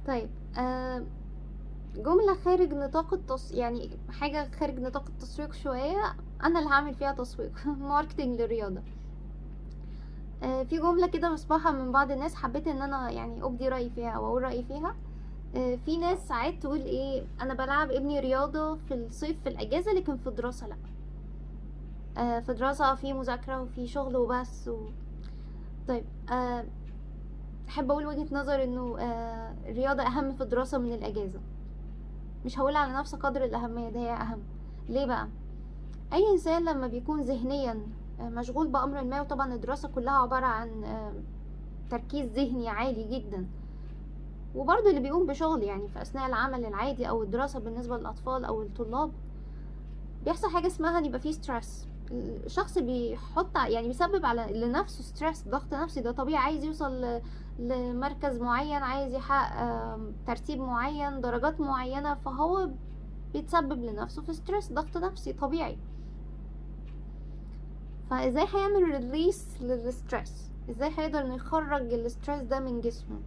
طيب، جملة خارج نطاق يعني حاجة خارج نطاق التسويق شوية، أنا اللي هعمل فيها تسويق ماركتينج للرياضة. في جملة كده بسمعها من بعض الناس، حبيت ان انا يعني ابدي رأيي فيها او اقول رأيي فيها. في ناس ساعات تقول ايه، انا بلعب ابني رياضة في الصيف في الاجازة، لكن في الدراسة لا. في دراسة، في مذاكرة، وفي شغل وبس طيب، احب اقول وجهة نظر انه الرياضة اهم في الدراسة من الاجازة. مش هقول على نفس قدر الاهمية، ده هي اهم. ليه بقى؟ اي انسان لما بيكون ذهنيا مشغول بامر ما، وطبعا الدراسة كلها عبارة عن تركيز ذهني عالي جدا، وبرضه اللي بيقوم بشغل يعني في اثناء العمل العادي او الدراسة بالنسبة للاطفال او الطلاب، بيحصل حاجة اسمها ان يبقى فيه ستريس. الشخص بيحط يعني بيسبب على لنفسه ستريس، ضغط نفسي، ده طبيعي. عايز يوصل لمركز معين، عايز يحقق ترتيب معين، درجات معينة، فهو بيتسبب لنفسه في ستريس، ضغط نفسي طبيعي. فازاي هيعمل ريليس للستريس؟ ازاي هيقدر انه يخرج الستريس ده من جسمه؟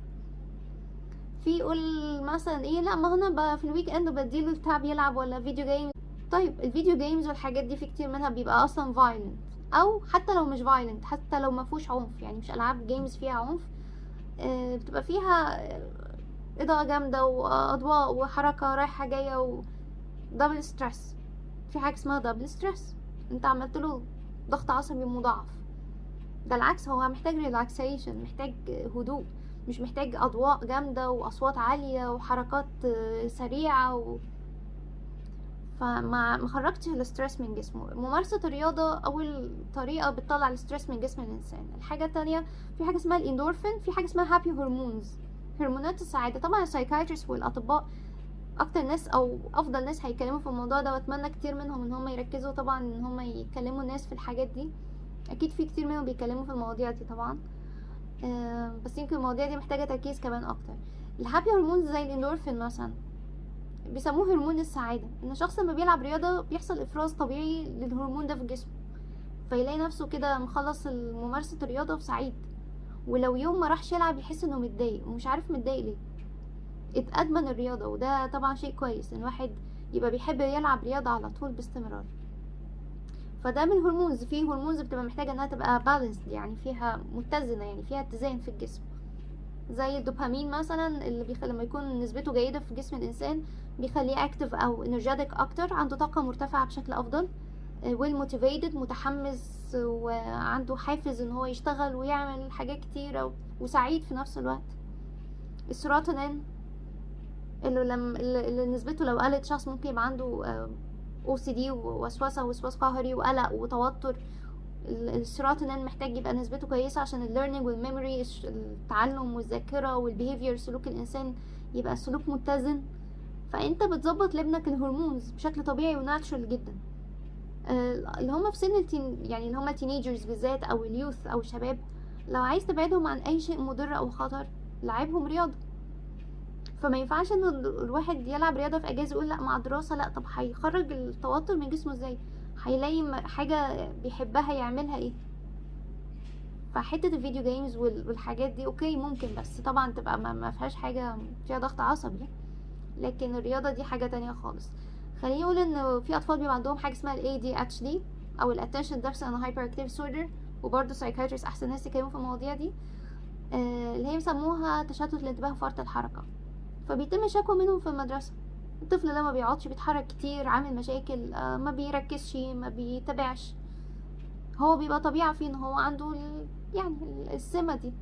في يقول مثلا ايه، لا ما انا في الويك اند بديله التعب يلعب ولا فيديو جيم. طيب الفيديو جيمز والحاجات دي في كتير منها بيبقى اصلا فايلنت، او حتى لو مش فايلنت، حتى لو ما فيهوش عنف، يعني مش العاب جيمز فيها عنف، بتبقى فيها اضاءة جامدة واضواء وحركة رايحة جاية ودبل ستريس. في حاجة اسمها دبل ستريس، انت عملت له ضغط عصبي مضاعف. ده العكس، هو محتاج ريلاكسيشن، محتاج هدوء، مش محتاج اضواء جامدة واصوات عالية وحركات سريعة فما مخرجتش الستريس من جسمه. ممارسة الرياضة أول طريقة بتطلع الستريس من جسم الإنسان. الحاجة التانية، في حاجة اسمها الإندورفين، في حاجة اسمها هابي هرمونز، هرمونات السعادة. طبعا السايكايترست والأطباء أكتر ناس أو أفضل ناس هيتكلموا في الموضوع ده، وأتمنى كتير منهم إن هم يركزوا طبعا إن هم يكلموا الناس في الحاجات دي. أكيد في كتير منهم بيتكلموا في المواضيع دي طبعا، بس يمكن المواضيع دي محتاجة تركيز كمان أكتر. الهابي هرمونز زي الإندورفين مثلا بيسموه هرمون السعادة، ان الشخص لما بيلعب رياضة بيحصل افراز طبيعي للهرمون ده في جسمه، فيلاقي نفسه كده مخلص ممارسة الرياضة وسعيد. ولو يوم ما راحش يلعب يحس انه متضايق ومش عارف متضايق ليه، اتأدمن الرياضة. وده طبعا شيء كويس ان الواحد يبقى بيحب يلعب رياضة على طول باستمرار. فده من الهرمونز. فيه هرمونز بتبقى محتاجة انها تبقى بالانسد، يعني فيها متزنة، يعني فيها اتزان في الجسم، زي الدوبامين مثلا اللي لما يكون نسبته جيدة في جسم الإنسان بيخليه اكتف أو انرجيتك أكتر، عنده طاقة مرتفعة بشكل أفضل، ويل موتيفيتد، متحمس وعنده حافز ان هو يشتغل ويعمل حاجات كتيرة وسعيد في نفس الوقت. السيروتونين اللي نسبته لو قلت، شخص ممكن يبقى عنده OCD ووسواس قهري وقلق وتوتر. السيروتونين محتاج يبقى نسبته كويسة عشان الليرنينج والميموري، التعلم والذاكرة والبيهيفير، سلوك الإنسان يبقى السلوك متزن. فأنت بتظبط لابنك الهرمونز بشكل طبيعي وناتشرال جدا. اللي هم في سن يعني اللي هم التينيجرز بالذات أو اليوث أو الشباب، لو عايز تبعدهم عن أي شيء مضر أو خطر، لعبهم رياضة. فما ينفعش ان الواحد يلعب رياضة في اجازة يقول لا مع دراسة لا. طب هيخرج التوتر من جسمه ازاي؟ هيلاقي حاجة بيحبها يعملها ايه؟ فحتة الفيديو جيمز والحاجات دي اوكي ممكن، بس طبعا تبقى ما فيهاش حاجة فيها ضغط عصبي. لكن الرياضة دي حاجة تانية خالص. خليني اقول ان في اطفال بيبقى عندهم حاجة اسمها ال ADHD او ال Attention Deficit and Hyperactive Disorder، وبرضه psychiatrists احسن ناس يتكلموا في المواضيع دي، اللي هي بيسموها تشتت الانتباه وفرط الحركة. فبيتم شكوى منهم في المدرسة. الطفل ده ما بيقعدش، بيتحرك كتير، عامل مشاكل، ما بيركزش، ما بيتابعش. هو بيبقى طبيعة فيه ان هو عنده يعني السمة دي.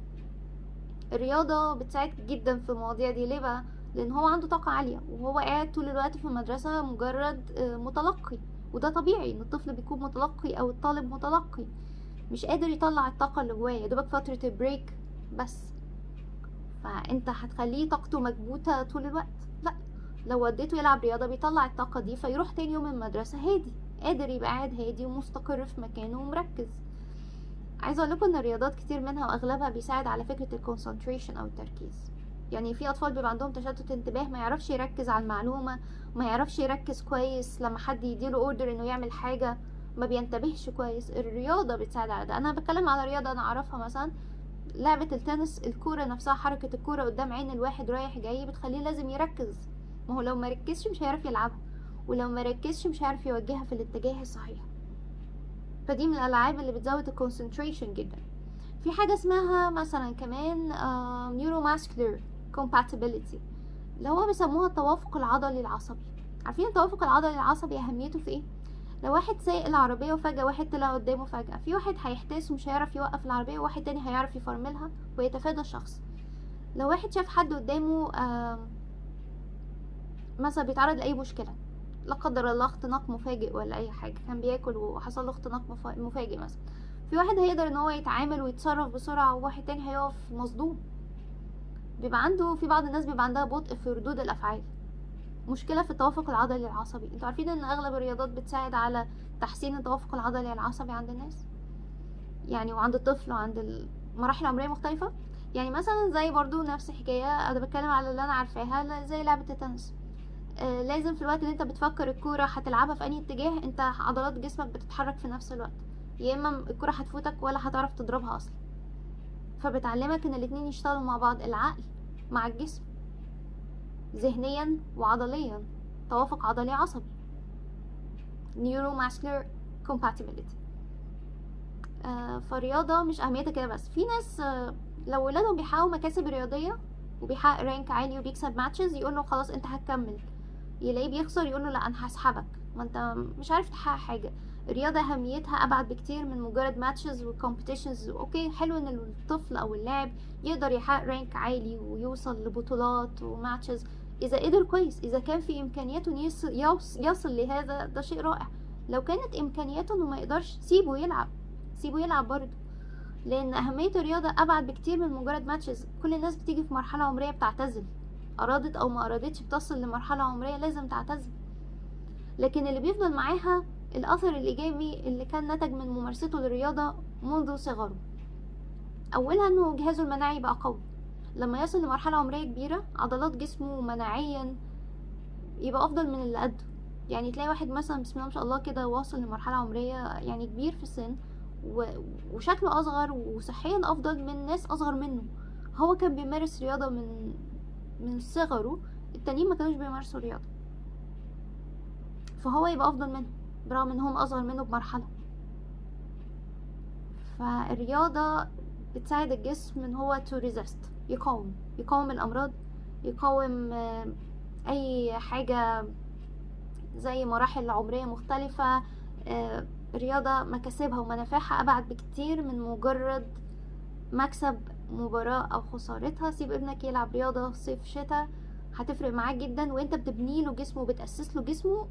الرياضة بتساعد جدا في المواضيع دي. ليه بقى؟ لان هو عنده طاقة عالية وهو قاعد طول الوقت في المدرسة مجرد متلقي. وده طبيعي ان الطفل بيكون متلقي او الطالب متلقي، مش قادر يطلع الطاقة اللي جواه، يا دوبك فترة البريك بس. فانت هتخليه طاقته مكبوتة طول الوقت؟ لا. لو وديته يلعب رياضة بيطلع الطاقة دي، فيروح تاني يوم المدرسة هادي، قادر يبقى قاعد هادي ومستقر في مكانه ومركز. عايزة اقول لكم ان الرياضات كتير منها واغلبها بيساعد على فكرة الكونسنتريشن او التركيز. يعني في اطفال بيبقى عندهم تشتت انتباه، ما يعرفش يركز على المعلومة، ما يعرفش يركز كويس لما حد يديله اوردر انه يعمل حاجة، ما بينتبهش كويس. الرياضة بتساعد على ده. انا بتكلم على رياضة انا اعرفها مثلا، لعبة التنس الكورة نفسها، حركة الكورة قدام عين الواحد رايح جاي بتخليه لازم يركز، ما هو لو مركزش مش هيعرف يلعبها، ولو مركزش مش هيعرف يوجهها في الاتجاه الصحيح. فدي من الألعاب اللي بتزود الكونسنتريشن جدا. في حاجة اسمها مثلا كمان neuromuscular compatibility، اللي هو بيسموها التوافق العضلي العصبي. عارفين التوافق العضلي العصبي أهميته في ايه؟ لو واحد سايق العربية وفجأة واحد طلع قدامه فجأة، في واحد هيحتاس ومش هيعرف يوقف العربية، وواحد تاني هيعرف يفرملها ويتفادى الشخص. لو واحد شاف حد قدامه مثلا بيتعرض لأي مشكلة، لا قدر الله اختناق مفاجئ ولا أي حاجة، كان بياكل وحصل له اختناق مفاجئ مثلا، في واحد هيقدر ان هو يتعامل ويتصرف بسرعة، وواحد تاني هيقف مصدوم. بيبقى عنده، في بعض الناس بيبقى عندها بطء في ردود الأفعال، مشكلة في التوافق العضلي العصبي. انتوا عارفين ان اغلب الرياضات بتساعد على تحسين التوافق العضلي العصبي عند الناس، يعني وعند الطفل وعند مراحل عمرية مختلفة. يعني مثلا زي برضو نفس الحكاية، انا بتكلم على اللي انا عارفاها زي لعبة التنس. لازم في الوقت اللي انت بتفكر الكورة هتلعبها في اي اتجاه، انت عضلات جسمك بتتحرك في نفس الوقت، يا اما الكورة هتفوتك ولا هتعرف تضربها اصلا. فبتعلمك ان الاتنين يشتغلوا مع بعض، العقل مع الجسم، ذهنيا وعضليا، توافق عضلي عصبي، neuromuscular compatibility. فالرياضة مش أهميتها كده بس. في ناس لو ولادهم بيحققوا مكاسب رياضية وبيحقق رانك عالي وبيكسب ماتشز، يقول له خلاص انت هتكمل. يلاقيه بيخسر، يقول له لا انا هسحبك، ما انت مش عارف تحقق حاجة. الرياضة أهميتها أبعد بكتير من مجرد ماتشز وكومبيتيشنز. أوكي، حلو إن الطفل أو اللاعب يقدر يحقق رانك عالي ويوصل لبطولات وماتشز، إذا قدر كويس، إذا كان في إمكانياته إنه يصل لهذا، ده شيء رائع. لو كانت إمكانياته إنه ما يقدرش، سيبه يلعب، سيبه يلعب برضه، لأن أهمية الرياضة أبعد بكتير من مجرد ماتشز. كل الناس بتيجي في مرحلة عمرية بتعتزل، أرادت أو ما أرادتش بتصل لمرحلة عمرية لازم تعتزل، لكن اللي بيفضل معاها الأثر الإيجابي اللي كان نتج من ممارسته للرياضة منذ صغره. أولها إنه جهازه المناعي بقى قوي، لما يصل لمرحلة عمرية كبيرة عضلات جسمه مناعيا يبقى أفضل من اللي قده. يعني تلاقي واحد مثلا بسم الله ما شاء الله كده واصل لمرحلة عمرية يعني كبير في السن وشكله أصغر وصحيا أفضل من ناس أصغر منه، هو كان بيمارس رياضة من صغره، التانيين ما كانوش بيمارسوا رياضة، فهو يبقى أفضل منه برغم ان هم اصغر منه بمرحلة. فالرياضة بتساعد الجسم ان هو to resist، يقاوم الامراض، يقاوم اي حاجة زي مراحل عمرية مختلفة. الرياضة مكاسبها ومنافعها ابعد بكتير من مجرد مكسب مباراة او خسارتها. سيب ابنك يلعب رياضة صيف شتاء، هتفرق معاه جدا، وانت بتبني له جسمه وبتأسس له جسمه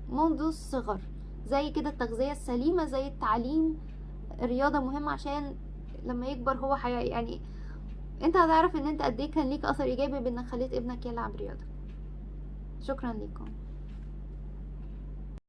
منذ الصغر. زي كده التغذية السليمة، زي التعليم، الرياضة مهمة عشان لما يكبر هو يعني انت هتعرف ان انت قد ايه كان ليك اثر ايجابي بانك خليت ابنك يلعب رياضة. شكرا لكم.